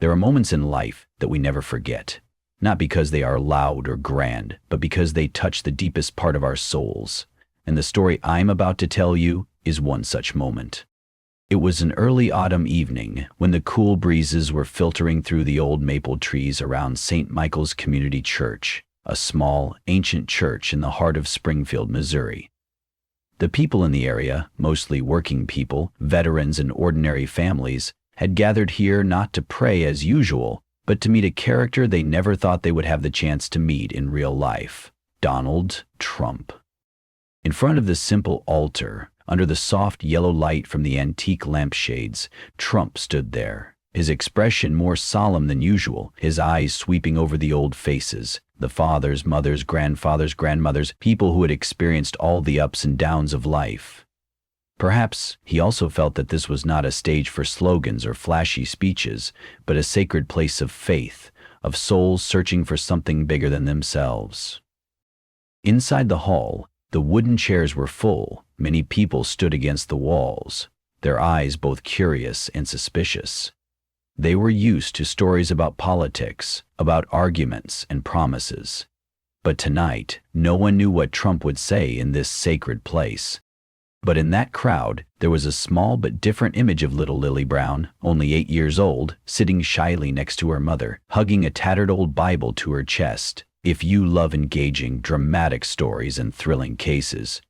There are moments in life that we never forget, not because they are loud or grand, but because they touch the deepest part of our souls. And the story I'm about to tell you is one such moment. It was an early autumn evening when the cool breezes were filtering through the old maple trees around St. Michael's Community Church, a small, ancient church in the heart of Springfield, Missouri. The people in the area, mostly working people, veterans, and ordinary families, had gathered here not to pray as usual, but to meet a character they never thought they would have the chance to meet in real life: Donald Trump. In front of the simple altar, under the soft yellow light from the antique lampshades, Trump stood there, his expression more solemn than usual, his eyes sweeping over the old faces, the fathers, mothers, grandfathers, grandmothers, people who had experienced all the ups and downs of life. Perhaps he also felt that this was not a stage for slogans or flashy speeches, but a sacred place of faith, of souls searching for something bigger than themselves. Inside the hall, the wooden chairs were full. Many people stood against the walls, their eyes both curious and suspicious. They were used to stories about politics, about arguments and promises. But tonight, no one knew what Trump would say in this sacred place. But in that crowd, there was a small but different image of little Lily Brown, only 8 years old, sitting shyly next to her mother, hugging a tattered old Bible to her chest. If you love engaging, dramatic stories and thrilling cases,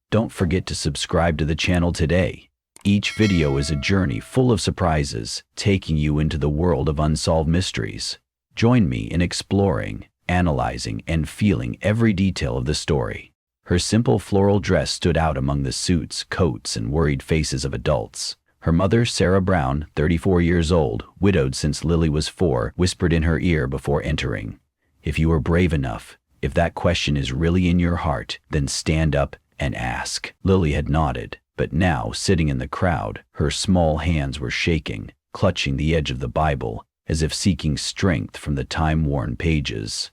don't forget to subscribe to the channel today. Each video is a journey full of surprises, taking you into the world of unsolved mysteries. Join me in exploring, analyzing, and feeling every detail of the story. Her simple floral dress stood out among the suits, coats, and worried faces of adults. Her mother, Sarah Brown, 34 years old, widowed since Lily was 4, whispered in her ear before entering, "If you are brave enough, if that question is really in your heart, then stand up and ask." Lily had nodded, but now, sitting in the crowd, her small hands were shaking, clutching the edge of the Bible, as if seeking strength from the time-worn pages.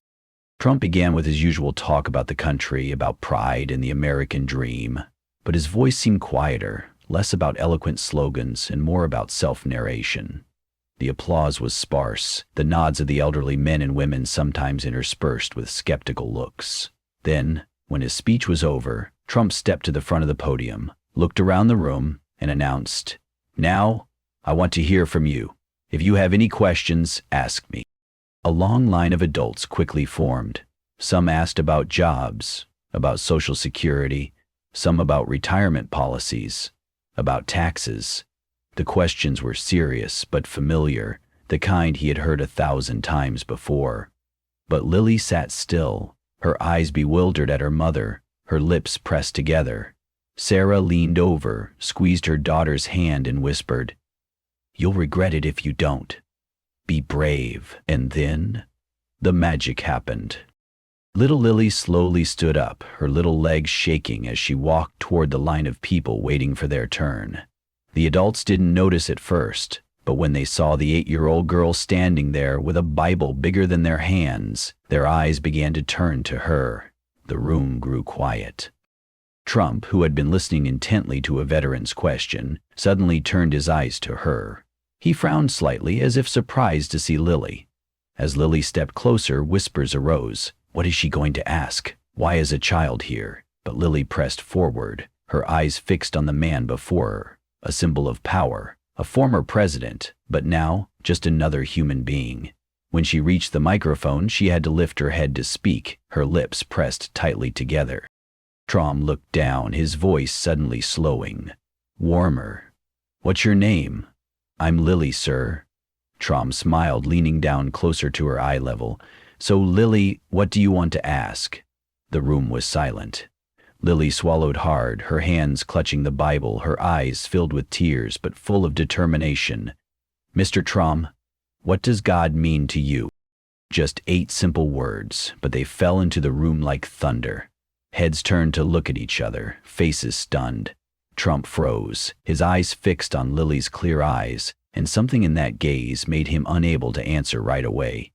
Trump began with his usual talk about the country, about pride and the American dream, but his voice seemed quieter, less about eloquent slogans and more about self-narration. The applause was sparse, the nods of the elderly men and women sometimes interspersed with skeptical looks. Then, when his speech was over, Trump stepped to the front of the podium, looked around the room, and announced, "Now, I want to hear from you. If you have any questions, ask me." A long line of adults quickly formed. Some asked about jobs, about Social Security, some about retirement policies, about taxes. The questions were serious but familiar, the kind he had heard 1,000 times before. But Lily sat still, her eyes bewildered at her mother, her lips pressed together. Sarah leaned over, squeezed her daughter's hand, and whispered, "You'll regret it if you don't. Be brave." And then, the magic happened. Little Lily slowly stood up, her little legs shaking as she walked toward the line of people waiting for their turn. The adults didn't notice at first, but when they saw the 8-year-old girl standing there with a Bible bigger than their hands, their eyes began to turn to her. The room grew quiet. Trump, who had been listening intently to a veteran's question, suddenly turned his eyes to her. He frowned slightly, as if surprised to see Lily. As Lily stepped closer, whispers arose. What is she going to ask? Why is a child here? But Lily pressed forward, her eyes fixed on the man before her, a symbol of power, a former president, but now just another human being. When she reached the microphone, she had to lift her head to speak, her lips pressed tightly together. Trump looked down, his voice suddenly slowing. Warmer. "What's your name?" "I'm Lily, sir." Trump smiled, leaning down closer to her eye level. "So, Lily, what do you want to ask?" The room was silent. Lily swallowed hard, her hands clutching the Bible, her eyes filled with tears but full of determination. "Mr. Trump, what does God mean to you?" Just 8 simple words, but they fell into the room like thunder. Heads turned to look at each other, faces stunned. Trump froze, his eyes fixed on Lily's clear eyes, and something in that gaze made him unable to answer right away.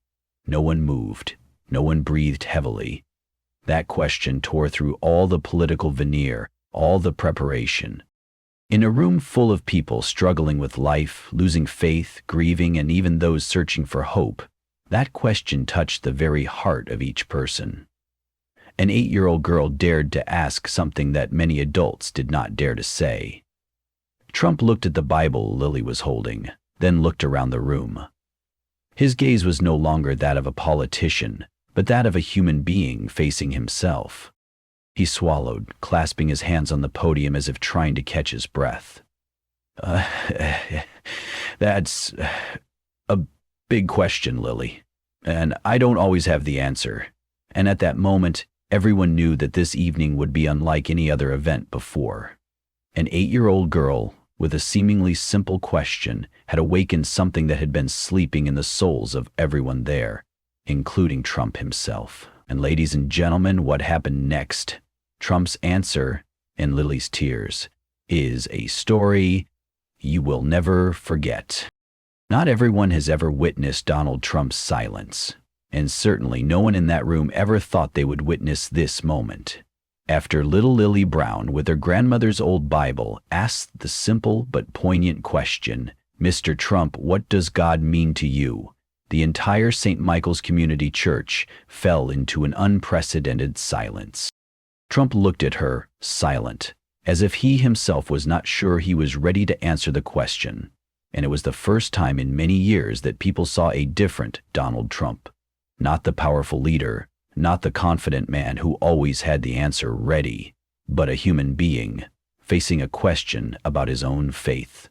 No one moved, no one breathed heavily. That question tore through all the political veneer, all the preparation. In a room full of people struggling with life, losing faith, grieving, and even those searching for hope, that question touched the very heart of each person. An 8-year-old girl dared to ask something that many adults did not dare to say. Trump looked at the Bible Lily was holding, then looked around the room. His gaze was no longer that of a politician, but that of a human being facing himself. He swallowed, clasping his hands on the podium as if trying to catch his breath. That's a big question, Lily, and I don't always have the answer. And at that moment, everyone knew that this evening would be unlike any other event before. An 8-year-old girl, with a seemingly simple question, had awakened something that had been sleeping in the souls of everyone there, including Trump himself. And ladies and gentlemen, what happened next? Trump's answer, and Lily's tears, is a story you will never forget. Not everyone has ever witnessed Donald Trump's silence, and certainly no one in that room ever thought they would witness this moment. After little Lily Brown, with her grandmother's old Bible, asked the simple but poignant question, "Mr. Trump, what does God mean to you?" the entire St. Michael's Community Church fell into an unprecedented silence. Trump looked at her, silent, as if he himself was not sure he was ready to answer the question. And it was the first time in many years that people saw a different Donald Trump. Not the powerful leader, not the confident man who always had the answer ready, but a human being, facing a question about his own faith.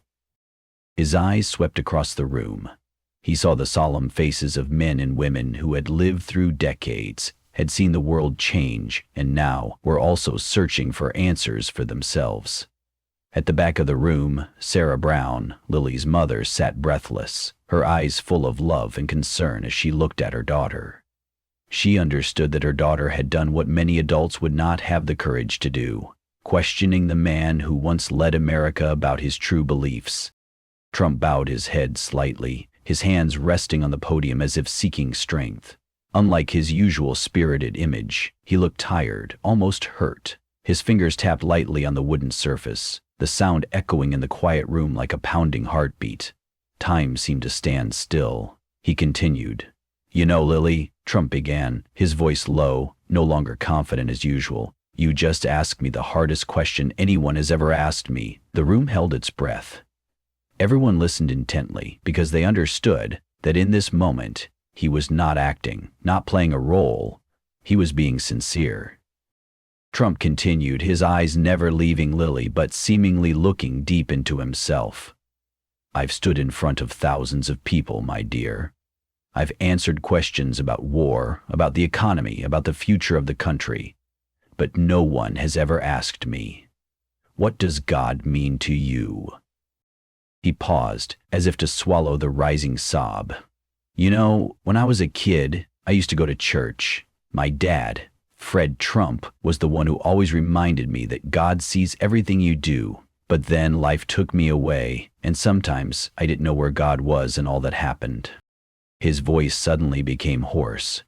His eyes swept across the room. He saw the solemn faces of men and women who had lived through decades, had seen the world change, and now were also searching for answers for themselves. At the back of the room, Sarah Brown, Lily's mother, sat breathless, her eyes full of love and concern as she looked at her daughter. She understood that her daughter had done what many adults would not have the courage to do, questioning the man who once led America about his true beliefs. Trump bowed his head slightly, his hands resting on the podium as if seeking strength. Unlike his usual spirited image, he looked tired, almost hurt. His fingers tapped lightly on the wooden surface, the sound echoing in the quiet room like a pounding heartbeat. Time seemed to stand still. He continued. "You know, Lily," Trump began, his voice low, no longer confident as usual, "you just asked me the hardest question anyone has ever asked me." The room held its breath. Everyone listened intently because they understood that in this moment, he was not acting, not playing a role. He was being sincere. Trump continued, his eyes never leaving Lily but seemingly looking deep into himself. "I've stood in front of thousands of people, my dear. I've answered questions about war, about the economy, about the future of the country. But no one has ever asked me, what does God mean to you?" He paused, as if to swallow the rising sob. "You know, when I was a kid, I used to go to church. My dad, Fred Trump, was the one who always reminded me that God sees everything you do. But then life took me away, and sometimes I didn't know where God was in all that happened." His voice suddenly became hoarse.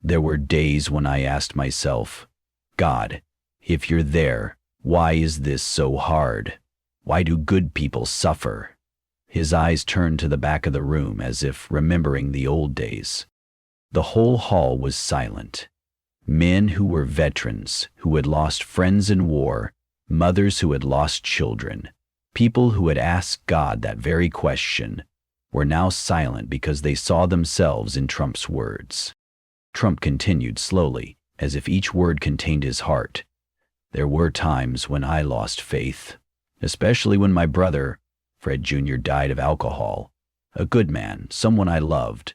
"There were days when I asked myself, God, if you're there, why is this so hard? Why do good people suffer?" His eyes turned to the back of the room as if remembering the old days. The whole hall was silent. Men who were veterans, who had lost friends in war, mothers who had lost children, people who had asked God that very question, were now silent because they saw themselves in Trump's words. Trump continued slowly, as if each word contained his heart. "There were times when I lost faith, especially when my brother, Fred Jr., died of alcohol. A good man, someone I loved,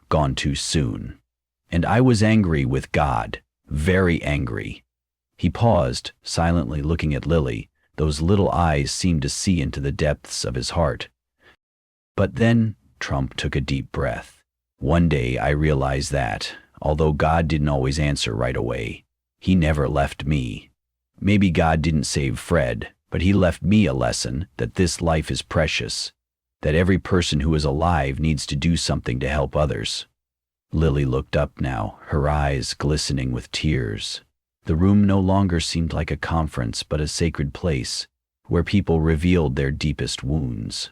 gone too soon. And I was angry with God, very angry." He paused, silently looking at Lily. Those little eyes seemed to see into the depths of his heart. "But then," Trump took a deep breath, "one day I realized that, although God didn't always answer right away, he never left me. Maybe God didn't save Fred, but he left me a lesson that this life is precious, that every person who is alive needs to do something to help others." Lily looked up now, her eyes glistening with tears. The room no longer seemed like a conference but a sacred place, where people revealed their deepest wounds.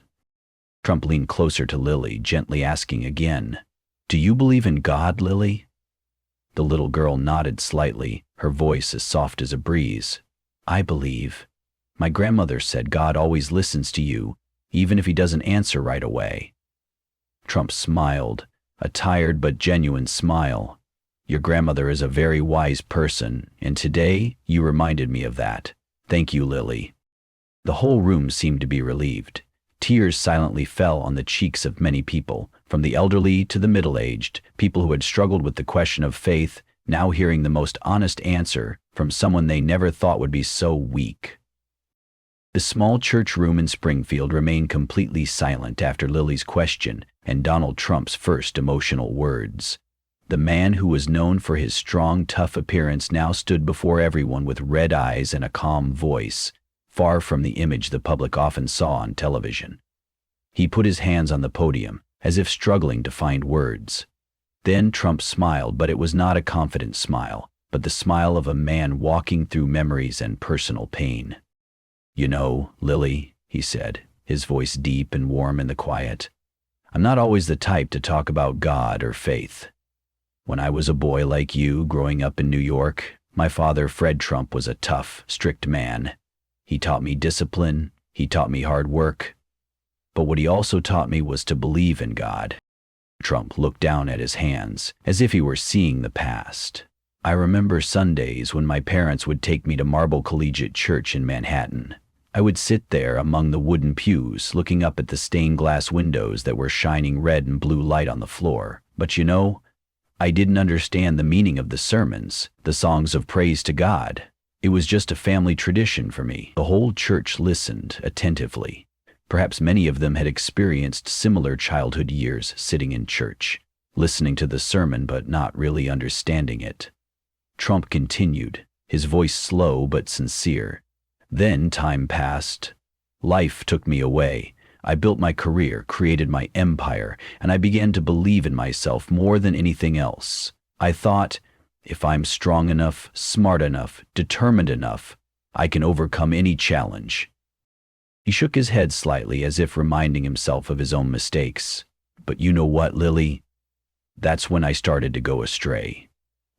Trump leaned closer to Lily, gently asking again, "Do you believe in God, Lily?" The little girl nodded slightly, her voice as soft as a breeze. "I believe. My grandmother said God always listens to you, even if he doesn't answer right away." Trump smiled, a tired but genuine smile. "Your grandmother is a very wise person, and today you reminded me of that. Thank you, Lily." The whole room seemed to be relieved. Tears silently fell on the cheeks of many people, from the elderly to the middle-aged, people who had struggled with the question of faith, now hearing the most honest answer from someone they never thought would be so weak. The small church room in Springfield remained completely silent after Lily's question and Donald Trump's first emotional words. The man who was known for his strong, tough appearance now stood before everyone with red eyes and a calm voice, far from the image the public often saw on television. He put his hands on the podium, as if struggling to find words. Then Trump smiled, but it was not a confident smile, but the smile of a man walking through memories and personal pain. "You know, Lily," he said, his voice deep and warm in the quiet, "I'm not always the type to talk about God or faith. When I was a boy like you, growing up in New York, my father, Fred Trump, was a tough, strict man. He taught me discipline, he taught me hard work. But what he also taught me was to believe in God." Trump looked down at his hands, as if he were seeing the past. "I remember Sundays when my parents would take me to Marble Collegiate Church in Manhattan. I would sit there among the wooden pews, looking up at the stained glass windows that were shining red and blue light on the floor. But you know, I didn't understand the meaning of the sermons, the songs of praise to God. It was just a family tradition for me." The whole church listened attentively. Perhaps many of them had experienced similar childhood years sitting in church, listening to the sermon but not really understanding it. Trump continued, his voice slow but sincere. "Then time passed. Life took me away. I built my career, created my empire, and I began to believe in myself more than anything else. I thought, if I'm strong enough, smart enough, determined enough, I can overcome any challenge." He shook his head slightly as if reminding himself of his own mistakes. "But you know what, Lily? That's when I started to go astray.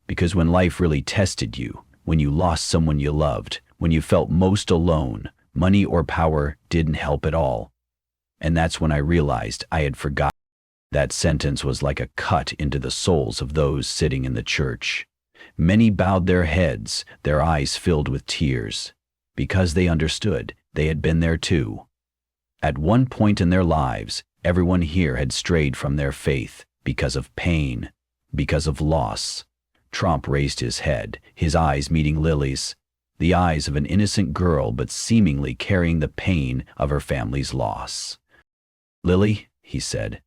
Because when life really tested you, when you lost someone you loved, when you felt most alone, money or power didn't help at all. And that's when I realized I had forgotten." That sentence was like a cut into the souls of those sitting in the church. Many bowed their heads, their eyes filled with tears, because they understood they had been there too. At one point in their lives, everyone here had strayed from their faith because of pain, because of loss. Trump raised his head, his eyes meeting Lily's, the eyes of an innocent girl but seemingly carrying the pain of her family's loss. "Lily," he said,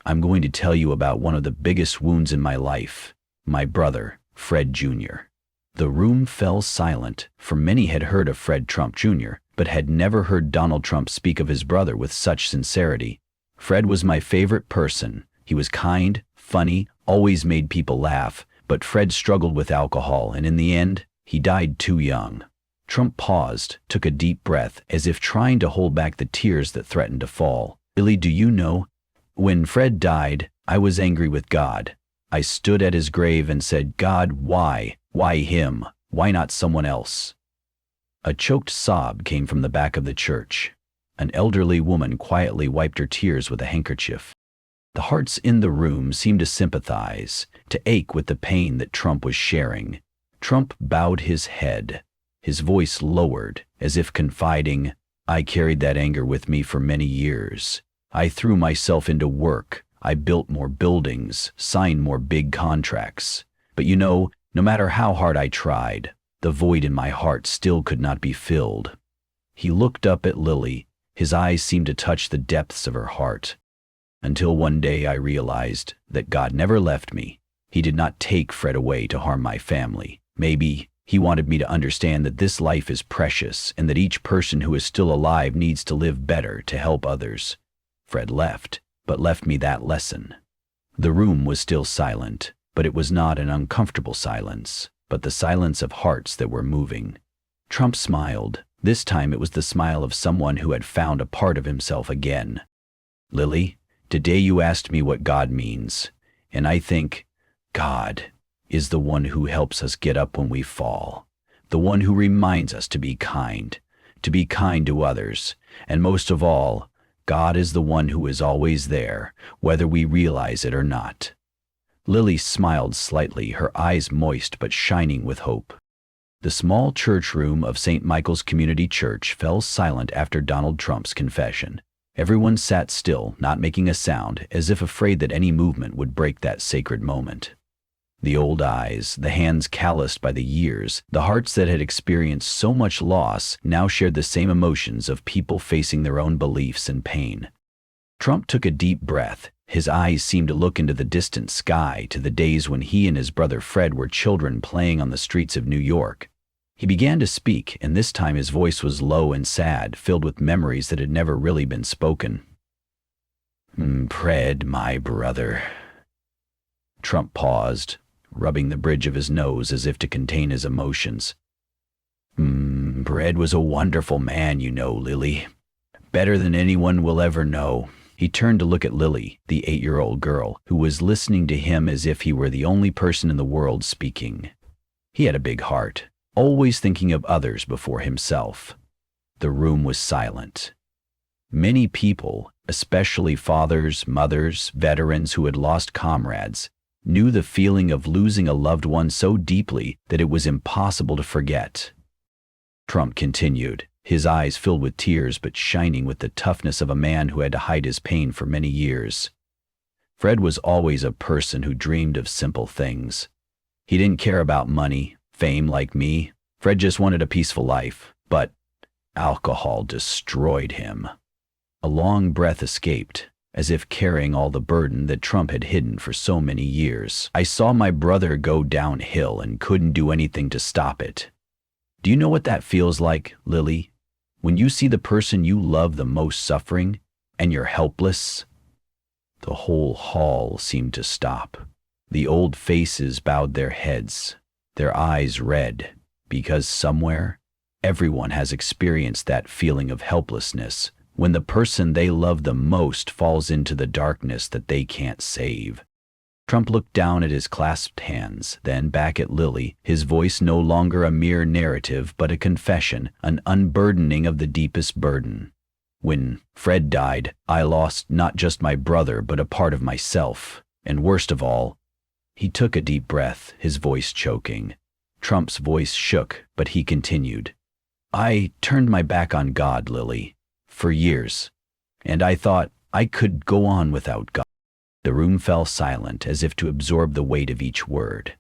"I'm going to tell you about one of the biggest wounds in my life, my brother, Fred Jr." The room fell silent, for many had heard of Fred Trump Jr., but had never heard Donald Trump speak of his brother with such sincerity. "Fred was my favorite person. He was kind, funny, always made people laugh, but Fred struggled with alcohol, and in the end, he died too young." Trump paused, took a deep breath, as if trying to hold back the tears that threatened to fall. "Lily, do you know? When Fred died, I was angry with God. I stood at his grave and said, 'God, why? Why him? Why not someone else?'" A choked sob came from the back of the church. An elderly woman quietly wiped her tears with a handkerchief. The hearts in the room seemed to sympathize, to ache with the pain that Trump was sharing. Trump bowed his head, his voice lowered, as if confiding, "I carried that anger with me for many years. I threw myself into work. I built more buildings, signed more big contracts. But you know, no matter how hard I tried, the void in my heart still could not be filled." He looked up at Lily. His eyes seemed to touch the depths of her heart. "Until one day I realized that God never left me. He did not take Fred away to harm my family. Maybe he wanted me to understand that this life is precious and that each person who is still alive needs to live better to help others. Fred left, but left me that lesson." The room was still silent, but it was not an uncomfortable silence, but the silence of hearts that were moving. Trump smiled, This time it was the smile of someone who had found a part of himself again. "Lily, today you asked me what God means, and I think God is the one who helps us get up when we fall, the one who reminds us to be kind to others, and most of all, God is the one who is always there, whether we realize it or not." Lily smiled slightly, her eyes moist but shining with hope. The small church room of St. Michael's Community Church fell silent after Donald Trump's confession. Everyone sat still, not making a sound, as if afraid that any movement would break that sacred moment. The old eyes, the hands calloused by the years, the hearts that had experienced so much loss now shared the same emotions of people facing their own beliefs and pain. Trump took a deep breath. His eyes seemed to look into the distant sky, to the days when he and his brother Fred were children playing on the streets of New York. He began to speak, and this time his voice was low and sad, filled with memories that had never really been spoken. "Fred, my brother." Trump paused, rubbing the bridge of his nose as if to contain his emotions. "Fred was a wonderful man, you know, Lily. Better than anyone will ever know." He turned to look at Lily, the 8-year-old girl, who was listening to him as if he were the only person in the world speaking. He had a big heart, always thinking of others before himself. The room was silent. Many people, especially fathers, mothers, veterans who had lost comrades, knew the feeling of losing a loved one so deeply that it was impossible to forget. Trump continued, his eyes filled with tears but shining with the toughness of a man who had to hide his pain for many years. Fred was always a person who dreamed of simple things. He didn't care about money, fame like me. Fred just wanted a peaceful life, but alcohol destroyed him. A long breath escaped, as if carrying all the burden that Trump had hidden for so many years. "I saw my brother go downhill and couldn't do anything to stop it. Do you know what that feels like, Lily? When you see the person you love the most suffering, and you're helpless?" The whole hall seemed to stop. The old faces bowed their heads, their eyes red, because somewhere, everyone has experienced that feeling of helplessness when the person they love the most falls into the darkness that they can't save. Trump looked down at his clasped hands, then back at Lily, his voice no longer a mere narrative but a confession, an unburdening of the deepest burden. "When Fred died, I lost not just my brother but a part of myself, and worst of all," he took a deep breath, his voice choking. Trump's voice shook, but he continued, "I turned my back on God, Lily, for years, and I thought I could go on without God." The room fell silent, as if to absorb the weight of each word.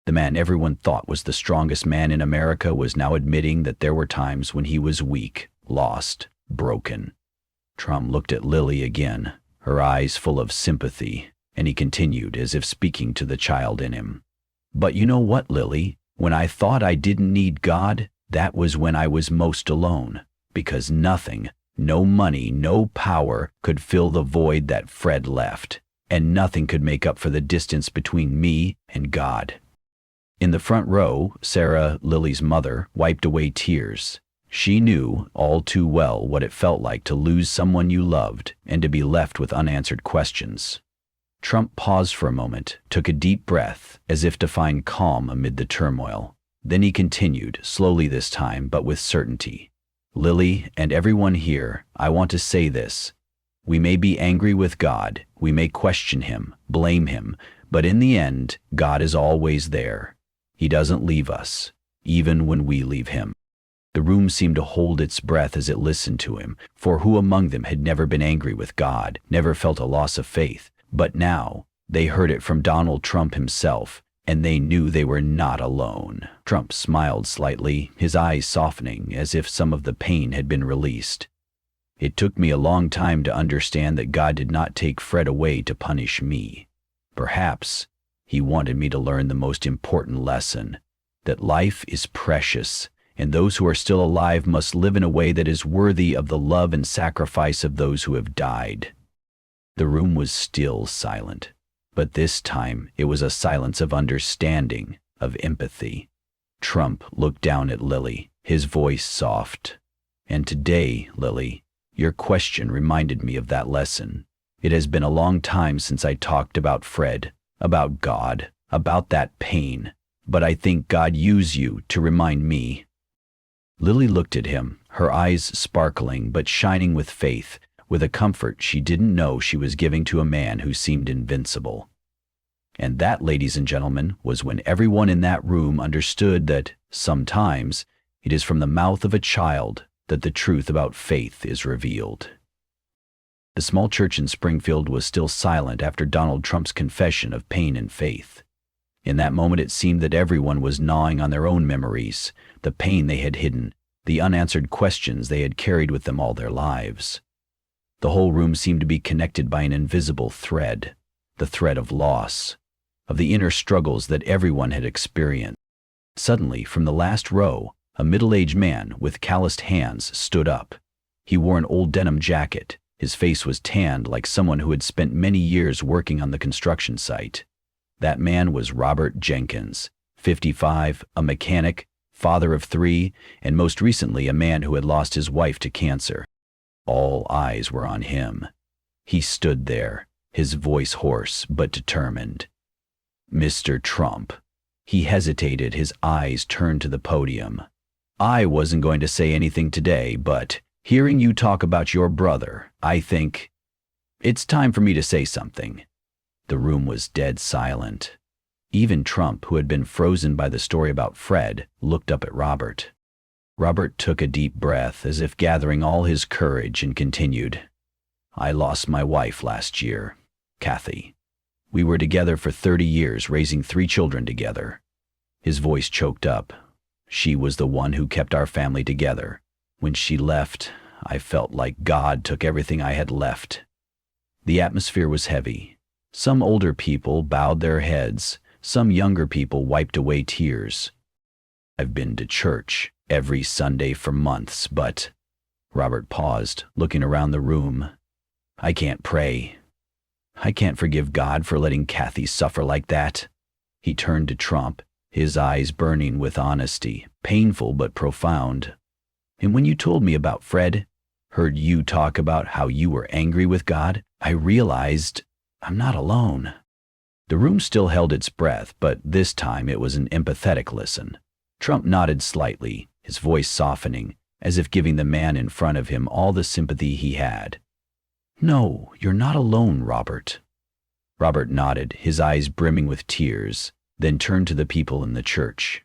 The man everyone thought was the strongest man in America was now admitting that there were times when he was weak, lost, broken. Trump looked at Lily again, her eyes full of sympathy, and he continued, as if speaking to the child in him. "But you know what, Lily? When I thought I didn't need God, that was when I was most alone, because nothing, no money, no power could fill the void that Fred left. And nothing could make up for the distance between me and God." In the front row, Sarah, Lily's mother, wiped away tears. She knew all too well what it felt like to lose someone you loved and to be left with unanswered questions. Trump paused for a moment, took a deep breath, as if to find calm amid the turmoil. Then he continued, slowly this time, but with certainty. "Lily and everyone here, I want to say this. We may be angry with God, we may question him, blame him, but in the end, God is always there. He doesn't leave us, even when we leave him." The room seemed to hold its breath as it listened to him, for who among them had never been angry with God, never felt a loss of faith? But now, they heard it from Donald Trump himself, and they knew they were not alone. Trump smiled slightly, his eyes softening as if some of the pain had been released. "It took me a long time to understand that God did not take Fred away to punish me. Perhaps he wanted me to learn the most important lesson, that life is precious, and those who are still alive must live in a way that is worthy of the love and sacrifice of those who have died." The room was still silent, but this time it was a silence of understanding, of empathy. Trump looked down at Lily, his voice soft. And today, Lily, your question reminded me of that lesson. It has been a long time since I talked about Fred, about God, about that pain, but I think God used you to remind me. Lily looked at him, her eyes sparkling but shining with faith, with a comfort she didn't know she was giving to a man who seemed invincible. And that, ladies and gentlemen, was when everyone in that room understood that, sometimes, it is from the mouth of a child that the truth about faith is revealed. The small church in Springfield was still silent after Donald Trump's confession of pain and faith. In that moment it seemed that everyone was gnawing on their own memories, the pain they had hidden, the unanswered questions they had carried with them all their lives. The whole room seemed to be connected by an invisible thread, the thread of loss, of the inner struggles that everyone had experienced. Suddenly, from the last row, a middle-aged man with calloused hands stood up. He wore an old denim jacket. His face was tanned like someone who had spent many years working on the construction site. That man was Robert Jenkins, 55, a mechanic, father of 3, and most recently a man who had lost his wife to cancer. All eyes were on him. He stood there, his voice hoarse but determined. Mr. Trump. He hesitated, his eyes turned to the podium. I wasn't going to say anything today, but hearing you talk about your brother, I think it's time for me to say something. The room was dead silent. Even Trump, who had been frozen by the story about Fred, looked up at Robert. Robert took a deep breath, as if gathering all his courage, and continued. I lost my wife last year, Kathy. We were together for 30 years, raising 3 children together. His voice choked up. She was the one who kept our family together. When she left, I felt like God took everything I had left. The atmosphere was heavy. Some older people bowed their heads. Some younger people wiped away tears. I've been to church every Sunday for months, but... Robert paused, looking around the room. I can't pray. I can't forgive God for letting Kathy suffer like that. He turned to Trump, his eyes burning with honesty, painful but profound. And when you told me about Fred, heard you talk about how you were angry with God, I realized I'm not alone. The room still held its breath, but this time it was an empathetic listen. Trump nodded slightly, his voice softening, as if giving the man in front of him all the sympathy he had. No, you're not alone, Robert. Robert nodded, his eyes brimming with tears, then turned to the people in the church.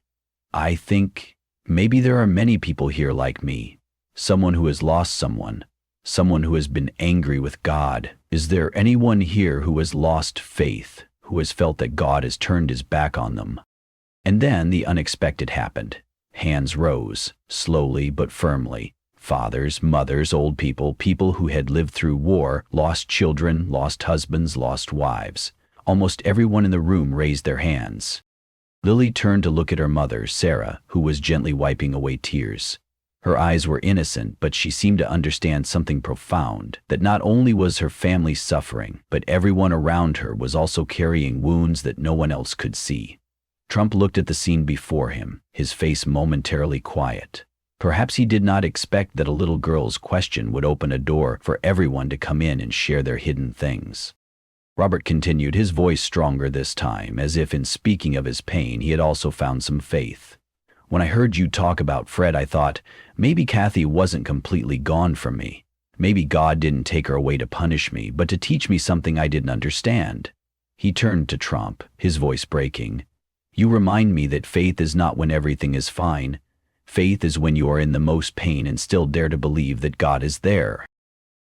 I think maybe there are many people here like me, someone who has lost someone, someone who has been angry with God. Is there anyone here who has lost faith, who has felt that God has turned his back on them? And then the unexpected happened. Hands rose, slowly but firmly. Fathers, mothers, old people, people who had lived through war, lost children, lost husbands, lost wives. Almost everyone in the room raised their hands. Lily turned to look at her mother, Sarah, who was gently wiping away tears. Her eyes were innocent, but she seemed to understand something profound, that not only was her family suffering, but everyone around her was also carrying wounds that no one else could see. Trump looked at the scene before him, his face momentarily quiet. Perhaps he did not expect that a little girl's question would open a door for everyone to come in and share their hidden things. Robert continued, his voice stronger this time, as if in speaking of his pain he had also found some faith. When I heard you talk about Fred, I thought, maybe Kathy wasn't completely gone from me. Maybe God didn't take her away to punish me, but to teach me something I didn't understand. He turned to Trump, his voice breaking. You remind me that faith is not when everything is fine. Faith is when you are in the most pain and still dare to believe that God is there.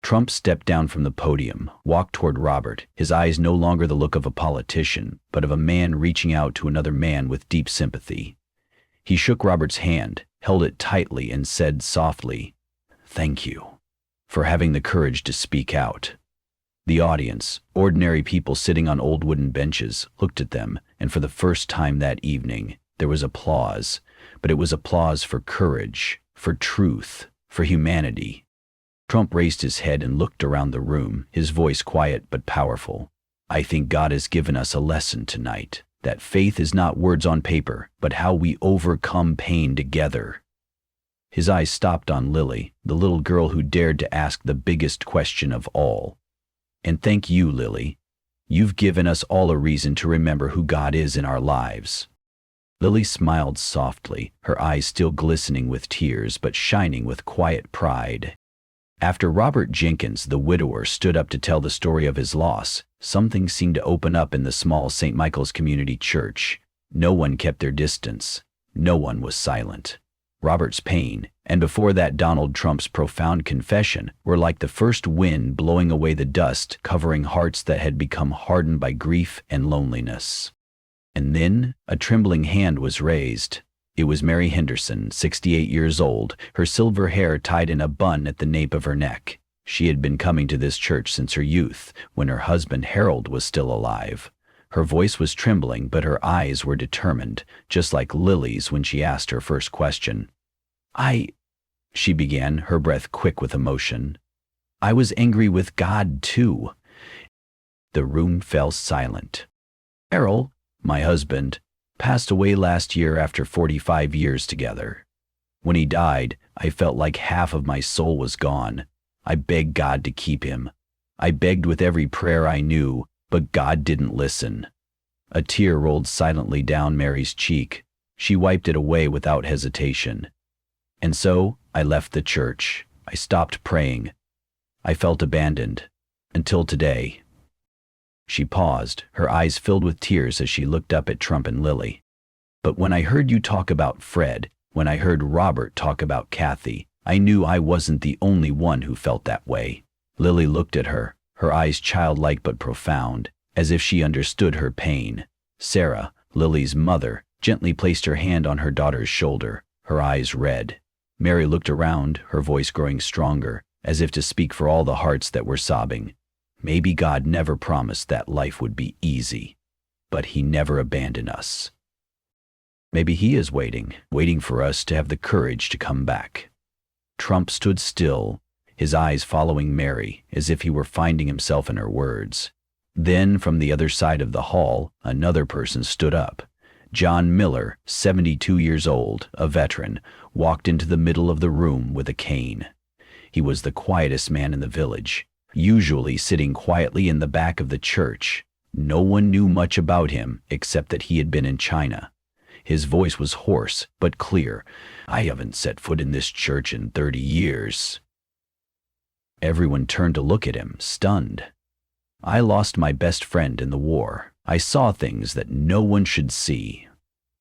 Trump stepped down from the podium, walked toward Robert, his eyes no longer the look of a politician, but of a man reaching out to another man with deep sympathy. He shook Robert's hand, held it tightly, and said softly, "Thank you for having the courage to speak out." The audience, ordinary people sitting on old wooden benches, looked at them, and for the first time that evening, there was applause, but it was applause for courage, for truth, for humanity. Trump raised his head and looked around the room, his voice quiet but powerful. I think God has given us a lesson tonight. that faith is not words on paper, but how we overcome pain together. His eyes stopped on Lily, the little girl who dared to ask the biggest question of all. And thank you, Lily. You've given us all a reason to remember who God is in our lives. Lily smiled softly, her eyes still glistening with tears but shining with quiet pride. After Robert Jenkins, the widower, stood up to tell the story of his loss, something seemed to open up in the small St. Michael's Community Church. No one kept their distance. No one was silent. Robert's pain, and before that Donald Trump's profound confession, were like the first wind blowing away the dust covering hearts that had become hardened by grief and loneliness. And then a trembling hand was raised. It was Mary Henderson, 68 years old, her silver hair tied in a bun at the nape of her neck. She had been coming to this church since her youth, when her husband Harold was still alive. Her voice was trembling, but her eyes were determined, just like Lily's when she asked her first question. She began, her breath quick with emotion. I was angry with God, too. The room fell silent. Harold, my husband, passed away last year after 45 years together. When he died, I felt like half of my soul was gone. I begged God to keep him. I begged with every prayer I knew, but God didn't listen. A tear rolled silently down Mary's cheek. She wiped it away without hesitation. And so, I left the church. I stopped praying. I felt abandoned. Until today. She paused, her eyes filled with tears as she looked up at Trump and Lily. But when I heard you talk about Fred, when I heard Robert talk about Kathy, I knew I wasn't the only one who felt that way. Lily looked at her, her eyes childlike but profound, as if she understood her pain. Sarah, Lily's mother, gently placed her hand on her daughter's shoulder, her eyes red. Mary looked around, her voice growing stronger, as if to speak for all the hearts that were sobbing. Maybe God never promised that life would be easy, but He never abandoned us. Maybe He is waiting for us to have the courage to come back. Trump stood still, his eyes following Mary, as if he were finding himself in her words. Then, from the other side of the hall, another person stood up. John Miller, 72 years old, a veteran, walked into the middle of the room with a cane. He was the quietest man in the village, usually sitting quietly in the back of the church. No one knew much about him except that he had been in China. His voice was hoarse but clear. I haven't set foot in this church in 30 years. Everyone turned to look at him, stunned. I lost my best friend in the war. I saw things that no one should see.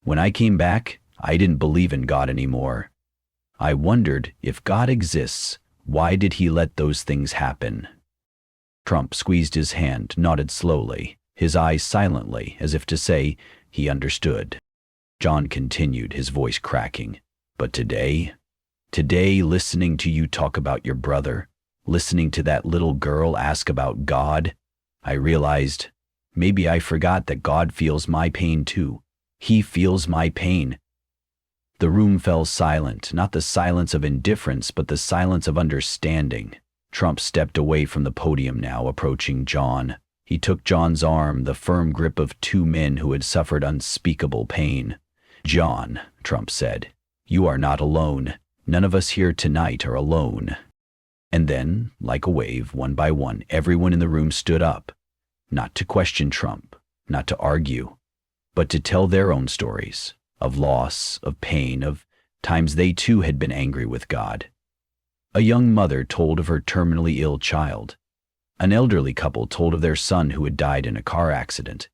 When I came back, I didn't believe in God anymore. I wondered, if God exists, why did He let those things happen? Trump squeezed his hand, nodded slowly, his eyes silently, as if to say he understood. John continued, his voice cracking. But today, listening to you talk about your brother, listening to that little girl ask about God, I realized, maybe I forgot that God feels my pain too. He feels my pain. The room fell silent, not the silence of indifference, but the silence of understanding. Trump stepped away from the podium now, approaching John. He took John's arm, the firm grip of two men who had suffered unspeakable pain. John, Trump said, you are not alone. None of us here tonight are alone. And then, like a wave, one by one, everyone in the room stood up. Not to question Trump, not to argue, but to tell their own stories of loss, of pain, of times they too had been angry with God. A young mother told of her terminally ill child. An elderly couple told of their son who had died in a car accident.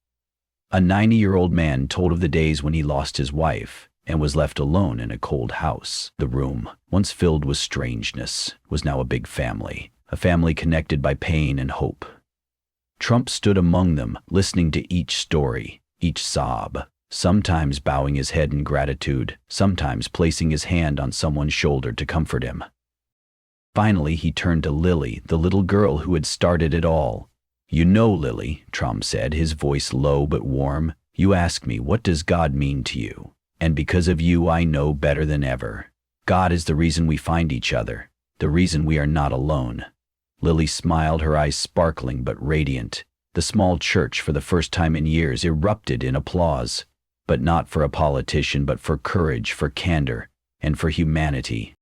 A 90-year-old man told of the days when he lost his wife and was left alone in a cold house. The room, once filled with strangeness, was now a big family, a family connected by pain and hope. Trump stood among them, listening to each story, each sob, sometimes bowing his head in gratitude, sometimes placing his hand on someone's shoulder to comfort him. Finally, he turned to Lily, the little girl who had started it all. You know, Lily, Trump said, his voice low but warm, you ask me, what does God mean to you? And because of you, I know better than ever. God is the reason we find each other, the reason we are not alone. Lily smiled, her eyes sparkling but radiant. The small church, for the first time in years, erupted in applause, but not for a politician, but for courage, for candor, and for humanity.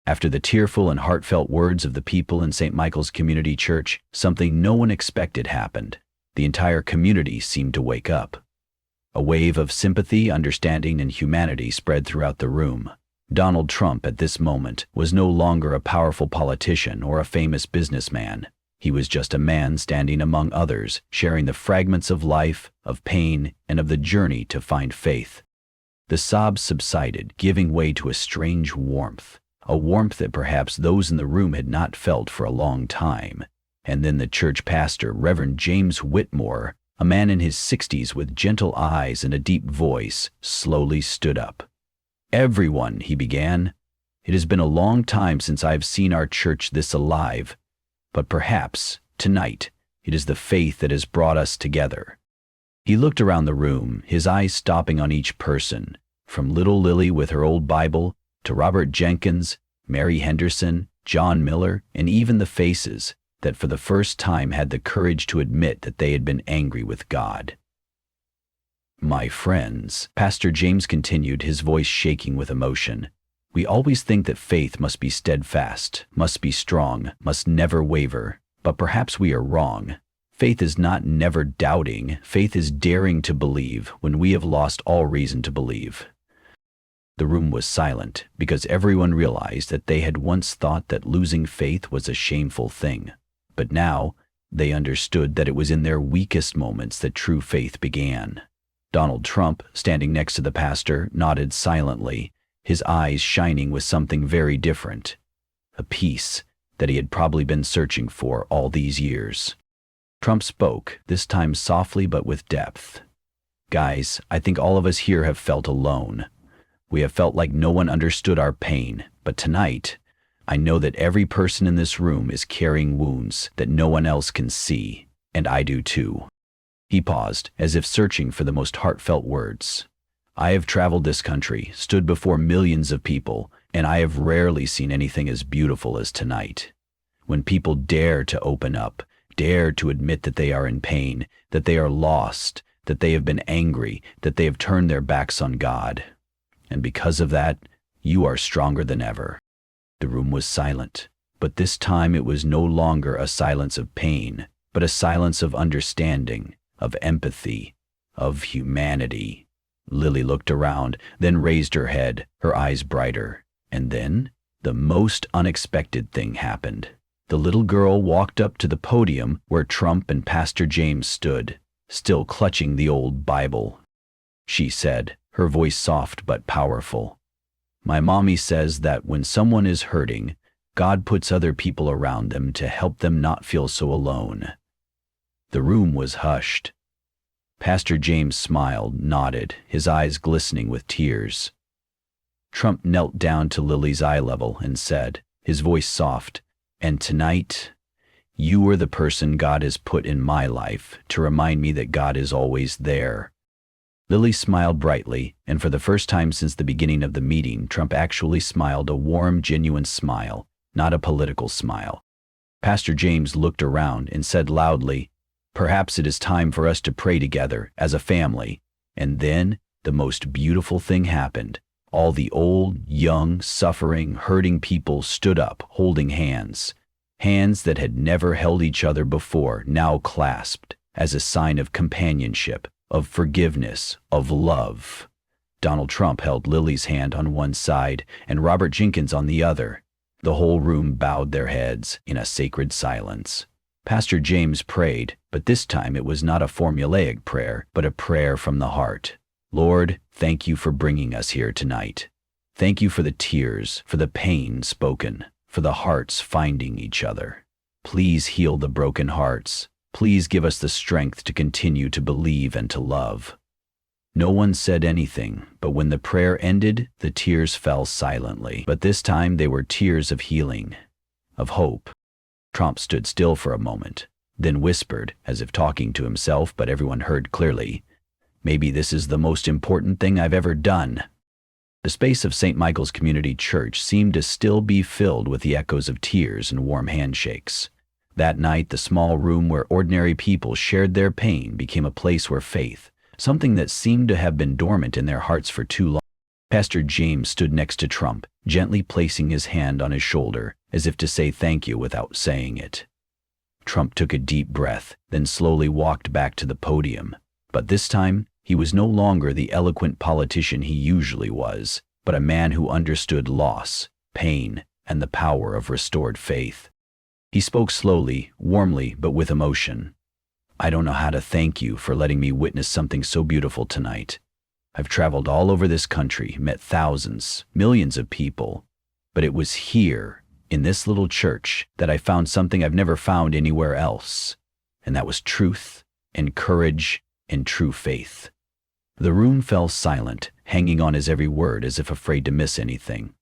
After the tearful and heartfelt words of the people in St. Michael's Community Church, something no one expected happened. The entire community seemed to wake up. A wave of sympathy, understanding, and humanity spread throughout the room. Donald Trump at this moment was no longer a powerful politician or a famous businessman. He was just a man standing among others, sharing the fragments of life, of pain, and of the journey to find faith. The sobs subsided, giving way to a strange warmth, a warmth that perhaps those in the room had not felt for a long time. And then the church pastor, Reverend James Whitmore, a man in his 60s with gentle eyes and a deep voice, slowly stood up. "Everyone," he began, "it has been a long time since I've seen our church this alive, but perhaps, tonight, it is the faith that has brought us together." He looked around the room, his eyes stopping on each person, from little Lily with her old Bible, to Robert Jenkins, Mary Henderson, John Miller, and even the faces that for the first time had the courage to admit that they had been angry with God. "My friends," Pastor James continued, his voice shaking with emotion, "we always think that faith must be steadfast, must be strong, must never waver, but perhaps we are wrong. Faith is not never doubting, faith is daring to believe when we have lost all reason to believe." The room was silent because everyone realized that they had once thought that losing faith was a shameful thing, but now they understood that it was in their weakest moments that true faith began. Donald Trump, standing next to the pastor, nodded silently, his eyes shining with something very different, a peace that he had probably been searching for all these years. Trump spoke, this time softly but with depth. "Guys, I think all of us here have felt alone. We have felt like no one understood our pain, but tonight, I know that every person in this room is carrying wounds that no one else can see, and I do too." He paused, as if searching for the most heartfelt words. "I have traveled this country, stood before millions of people, and I have rarely seen anything as beautiful as tonight. When people dare to open up, dare to admit that they are in pain, that they are lost, that they have been angry, that they have turned their backs on God. And because of that, you are stronger than ever." The room was silent, but this time it was no longer a silence of pain, but a silence of understanding, of empathy, of humanity. Lily looked around, then raised her head, her eyes brighter. And then, the most unexpected thing happened. The little girl walked up to the podium where Trump and Pastor James stood, still clutching the old Bible. She said, her voice soft but powerful, "My mommy says that when someone is hurting, God puts other people around them to help them not feel so alone." The room was hushed. Pastor James smiled, nodded, his eyes glistening with tears. Trump knelt down to Lily's eye level and said, his voice soft, "And tonight, you are the person God has put in my life to remind me that God is always there." Lily smiled brightly, and for the first time since the beginning of the meeting, Trump actually smiled, a warm, genuine smile, not a political smile. Pastor James looked around and said loudly, "Perhaps it is time for us to pray together as a family." And then the most beautiful thing happened. All the old, young, suffering, hurting people stood up, holding hands. Hands that had never held each other before, now clasped, as a sign of companionship, of forgiveness, of love. Donald Trump held Lily's hand on one side and Robert Jenkins on the other. The whole room bowed their heads in a sacred silence. Pastor James prayed, but this time it was not a formulaic prayer, but a prayer from the heart. "Lord, thank you for bringing us here tonight. Thank you for the tears, for the pain spoken, for the hearts finding each other. Please heal the broken hearts. Please give us the strength to continue to believe and to love." No one said anything, but when the prayer ended, the tears fell silently. But this time they were tears of healing, of hope. Trump stood still for a moment, then whispered, as if talking to himself, but everyone heard clearly, "Maybe this is the most important thing I've ever done." The space of St. Michael's Community Church seemed to still be filled with the echoes of tears and warm handshakes. That night, the small room where ordinary people shared their pain became a place where faith, something that seemed to have been dormant in their hearts for too long. Pastor James stood next to Trump, gently placing his hand on his shoulder, as if to say thank you without saying it. Trump took a deep breath, then slowly walked back to the podium. But this time, he was no longer the eloquent politician he usually was, but a man who understood loss, pain, and the power of restored faith. He spoke slowly, warmly, but with emotion. I don't know how to thank you for letting me witness something so beautiful tonight. I've traveled all over this country, met thousands, millions of people, but it was here, in this little church, that I found something I've never found anywhere else, and that was truth and courage and true faith. The room fell silent, hanging on his every word as if afraid to miss anything.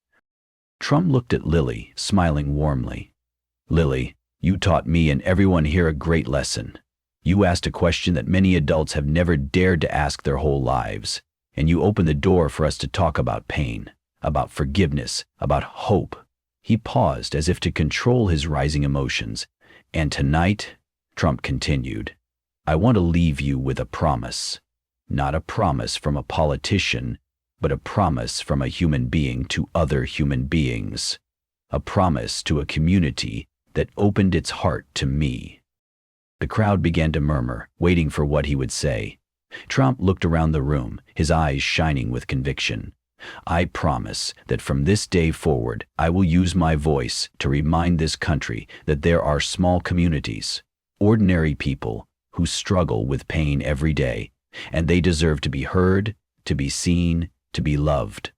Trump looked at Lily, smiling warmly. Lily, you taught me and everyone here a great lesson. You asked a question that many adults have never dared to ask their whole lives, and you opened the door for us to talk about pain, about forgiveness, about hope. He paused as if to control his rising emotions. And tonight, Trump continued, I want to leave you with a promise. Not a promise from a politician, but a promise from a human being to other human beings. A promise to a community that opened its heart to me. The crowd began to murmur, waiting for what he would say. Trump looked around the room, his eyes shining with conviction. I promise that from this day forward, I will use my voice to remind this country that there are small communities, ordinary people who struggle with pain every day, and they deserve to be heard, to be seen, to be loved.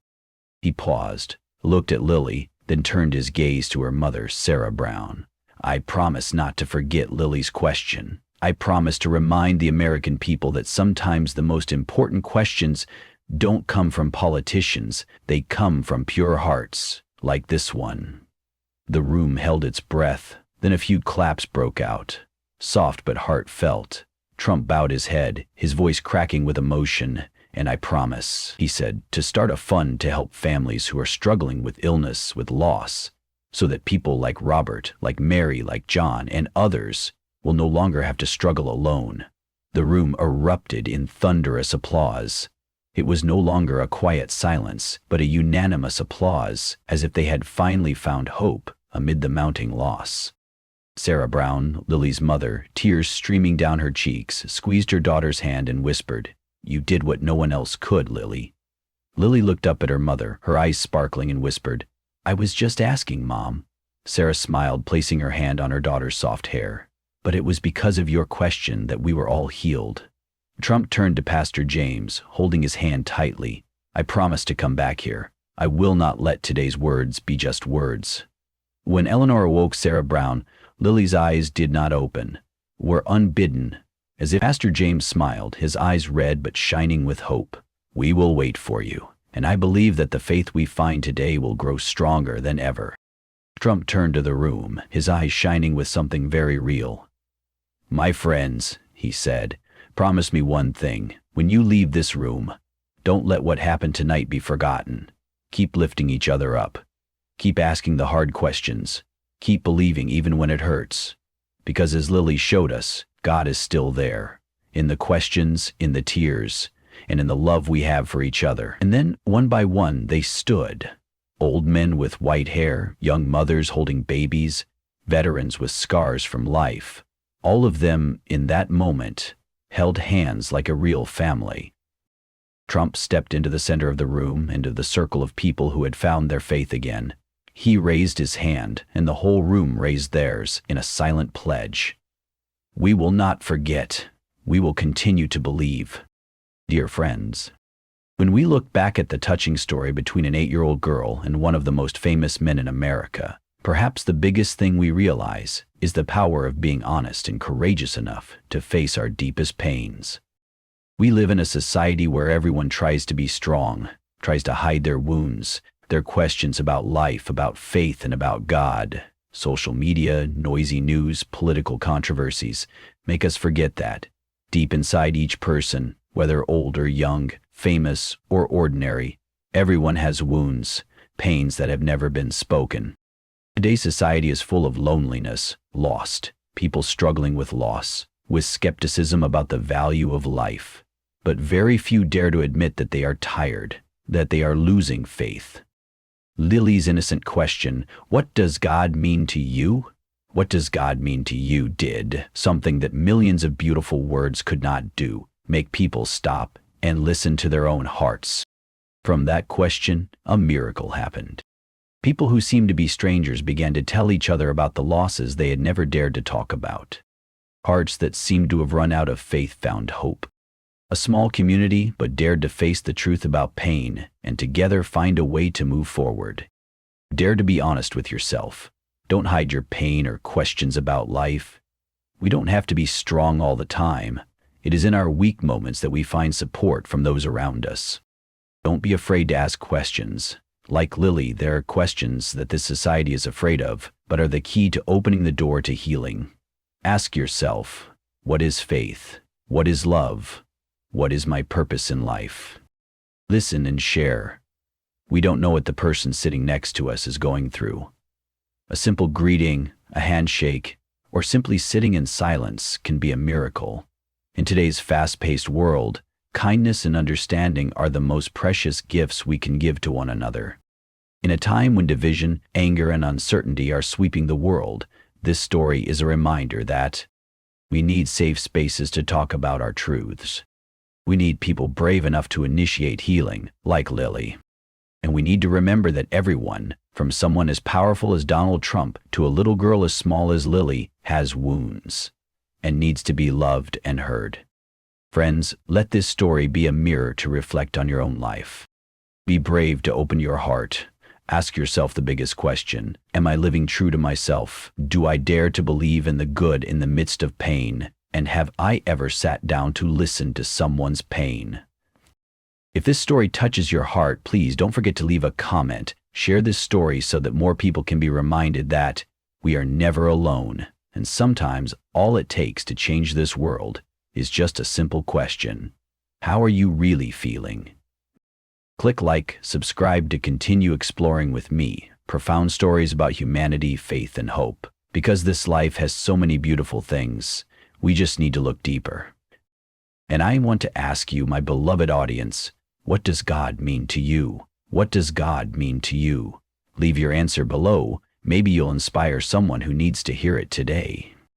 He paused, looked at Lily, then turned his gaze to her mother, Sarah Brown. I promise not to forget Lily's question. I promise to remind the American people that sometimes the most important questions don't come from politicians, they come from pure hearts, like this one. The room held its breath, then a few claps broke out, soft but heartfelt. Trump bowed his head, his voice cracking with emotion. And I promise, he said, to start a fund to help families who are struggling with illness, with loss, so that people like Robert, like Mary, like John, and others will no longer have to struggle alone. The room erupted in thunderous applause. It was no longer a quiet silence, but a unanimous applause, as if they had finally found hope amid the mounting loss. Sarah Brown, Lily's mother, tears streaming down her cheeks, squeezed her daughter's hand and whispered, You did what no one else could, Lily. Lily looked up at her mother, her eyes sparkling, and whispered, I was just asking, Mom. Sarah smiled, placing her hand on her daughter's soft hair. But it was because of your question that we were all healed. Trump turned to Pastor James, holding his hand tightly. I promise to come back here. I will not let today's words be just words. When Eleanor awoke Sarah Brown, Lily's eyes did not open, were unbidden, as if Pastor James smiled, his eyes red but shining with hope. We will wait for you, and I believe that the faith we find today will grow stronger than ever. Trump turned to the room, his eyes shining with something very real. My friends, he said, promise me one thing. When you leave this room, don't let what happened tonight be forgotten. Keep lifting each other up. Keep asking the hard questions. Keep believing even when it hurts. Because as Lily showed us, God is still there. In the questions, in the tears, and in the love we have for each other. And then, one by one, they stood. Old men with white hair, young mothers holding babies, veterans with scars from life. All of them, in that moment, held hands like a real family. Trump stepped into the center of the room, into the circle of people who had found their faith again. He raised his hand, and the whole room raised theirs in a silent pledge. We will not forget. We will continue to believe. Dear friends, when we look back at the touching story between an 8-year-old girl and one of the most famous men in America, perhaps the biggest thing we realize is the power of being honest and courageous enough to face our deepest pains. We live in a society where everyone tries to be strong, tries to hide their wounds, their questions about life, about faith, and about God. Social media, noisy news, political controversies make us forget that, deep inside each person, whether old or young, famous or ordinary, everyone has wounds, pains that have never been spoken. Today's society is full of loneliness, lost, people struggling with loss, with skepticism about the value of life. But very few dare to admit that they are tired, that they are losing faith. Lily's innocent question, "What does God mean to you?" What does God mean to you did something that millions of beautiful words could not do, make people stop and listen to their own hearts. From that question, a miracle happened. People who seemed to be strangers began to tell each other about the losses they had never dared to talk about. Hearts that seemed to have run out of faith found hope. A small community but dared to face the truth about pain and together find a way to move forward. Dare to be honest with yourself. Don't hide your pain or questions about life. We don't have to be strong all the time. It is in our weak moments that we find support from those around us. Don't be afraid to ask questions. Like Lily, there are questions that this society is afraid of, but are the key to opening the door to healing. Ask yourself, what is faith? What is love? What is my purpose in life? Listen and share. We don't know what the person sitting next to us is going through. A simple greeting, a handshake, or simply sitting in silence can be a miracle. In today's fast-paced world, kindness and understanding are the most precious gifts we can give to one another. In a time when division, anger, and uncertainty are sweeping the world, this story is a reminder that we need safe spaces to talk about our truths. We need people brave enough to initiate healing, like Lily. And we need to remember that everyone, from someone as powerful as Donald Trump to a little girl as small as Lily, has wounds and needs to be loved and heard. Friends, let this story be a mirror to reflect on your own life. Be brave to open your heart. Ask yourself the biggest question: am I living true to myself? Do I dare to believe in the good in the midst of pain? And have I ever sat down to listen to someone's pain? If this story touches your heart, please don't forget to leave a comment. Share this story so that more people can be reminded that we are never alone. And sometimes all it takes to change this world is just a simple question. How are you really feeling? Click like, subscribe to continue exploring with me, profound stories about humanity, faith, and hope. Because this life has so many beautiful things, we just need to look deeper. And I want to ask you, my beloved audience, what does God mean to you? What does God mean to you? Leave your answer below. Maybe you'll inspire someone who needs to hear it today.